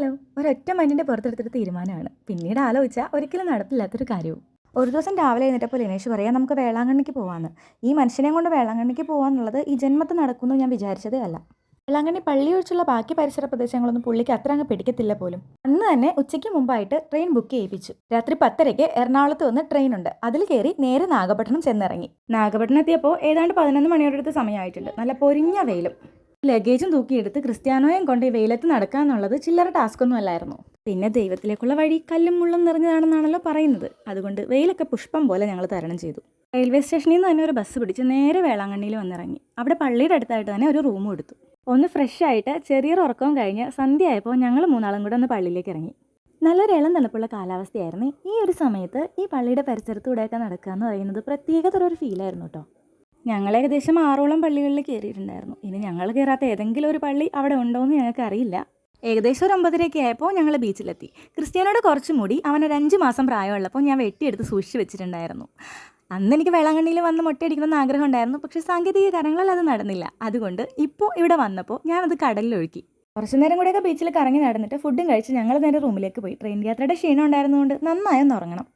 Hello. ഒരൊറ്റ മൈൻഡിൻ്റെ പുറത്തെടുത്തൊരു തീരുമാനമാണ്. പിന്നീട് ആലോചിച്ചാൽ ഒരിക്കലും നടപ്പില്ലാത്തൊരു കാര്യവും. ഒരു ദിവസം രാവിലെ എഴുന്നേറ്റപ്പോൾ ലിനേഷ് പറയാം, നമുക്ക് വേളാങ്കണ്ണിക്ക് പോകാമെന്ന്. ഈ മനുഷ്യനെ കൊണ്ട് വേളാങ്കണ്ണിക്ക് പോകാമെന്നുള്ളത് ഈ ജന്മത്തിൽ നടക്കുമെന്ന് ഞാൻ വിചാരിച്ചതേ അല്ല. വേളാങ്കണ്ണി പള്ളി ഒഴിച്ചുള്ള ബാക്കി പരിസര പ്രദേശങ്ങളൊന്നും പുള്ളിക്ക് അത്ര അങ്ങ് പിടിക്കത്തില്ല പോലും. അന്ന് തന്നെ ഉച്ചയ്ക്ക് മുമ്പായിട്ട് ട്രെയിൻ ബുക്ക് ചെയ്യിപ്പിച്ചു. രാത്രി 10:30 എറണാകുളത്ത് വന്ന് ട്രെയിനുണ്ട്. അതിൽ കയറി നേരെ നാഗപട്ടണം ചെന്നിറങ്ങി. നാഗപട്ടണം എത്തിയപ്പോൾ ഏതാണ്ട് 11 മണിയോടടുത്ത് സമയമായിട്ടുണ്ട്. നല്ല പൊരിഞ്ഞ വെയിലും. ലഗേജും തൂക്കിയെടുത്ത് ക്രിസ്ത്യാനോയും കൊണ്ട് ഈ വെയിലത്ത് നടക്കുക എന്നുള്ളത് ചില്ലറ ടാസ്കൊന്നും അല്ലായിരുന്നു. പിന്നെ ദൈവത്തിലേക്കുള്ള വഴി കല്ലും മുള്ളും നിറഞ്ഞതാണെന്നാണല്ലോ പറയുന്നത്. അതുകൊണ്ട് വെയിലൊക്കെ പുഷ്പം പോലെ ഞങ്ങൾ തരണം ചെയ്തു. റെയിൽവേ സ്റ്റേഷനിൽ നിന്ന് തന്നെ ഒരു ബസ് പിടിച്ച് നേരെ വേളാങ്കണ്ണിയിൽ വന്നിറങ്ങി. അവിടെ പള്ളിയുടെ അടുത്തായിട്ട് തന്നെ ഒരു റൂമും എടുത്തു. ഒന്ന് ഫ്രഷ് ആയിട്ട് ചെറിയൊരു ഉറക്കവും കഴിഞ്ഞ് സന്ധ്യയായപ്പോൾ ഞങ്ങൾ മൂന്നാളും കൂടെ ഒന്ന് പള്ളിയിലേക്ക് ഇറങ്ങി. നല്ലൊരു ഇളം തണുപ്പുള്ള കാലാവസ്ഥയായിരുന്നു. ഈ ഒരു സമയത്ത് ഈ പള്ളിയുടെ പരിസരത്തൂടെയൊക്കെ നടക്കുക എന്ന് പറയുന്നത് പ്രത്യേകതരൊരു ഫീലായിരുന്നു കേട്ടോ. ഞങ്ങൾ ഏകദേശം 6ഓളം പള്ളികളിൽ കയറിയിട്ടുണ്ടായിരുന്നു. ഇനി ഞങ്ങൾ കയറാത്ത ഏതെങ്കിലും ഒരു പള്ളി അവിടെ ഉണ്ടോ എന്ന് ഞങ്ങൾക്ക് അറിയില്ല. ഏകദേശം ഒരു 9:30 ആയപ്പോൾ ഞങ്ങൾ ബീച്ചിലെത്തി. ക്രിസ്ത്യാനോട് കുറച്ച് മുടി അവനൊരു 5 മാസം പ്രായമുള്ളപ്പോൾ ഞാൻ വെട്ടിയെടുത്ത് സൂക്ഷിച്ച് വെച്ചിട്ടുണ്ടായിരുന്നു. അന്ന് എനിക്ക് വേളാങ്കണ്ണിയിൽ വന്ന് മൊട്ടയടിക്കണമെന്ന് ആഗ്രഹം ഉണ്ടായിരുന്നു. പക്ഷേ സാങ്കേതിക കാരണങ്ങളാൽ അത് നടന്നില്ല. അതുകൊണ്ട് ഇപ്പോൾ ഇവിടെ വന്നപ്പോൾ ഞാനത് കടലിലൊഴുക്കി. കുറച്ച് നേരം കൂടെയൊക്കെ ബീച്ചിൽ കറങ്ങി നടന്നിട്ട് ഫുഡും കഴിച്ച് ഞങ്ങൾ നേരെ റൂമിലേക്ക് പോയി. ട്രെയിൻ യാത്രയുടെ ക്ഷീണം ഉണ്ടായിരുന്നതുകൊണ്ട് നന്നായൊന്ന് ഉറങ്ങണം.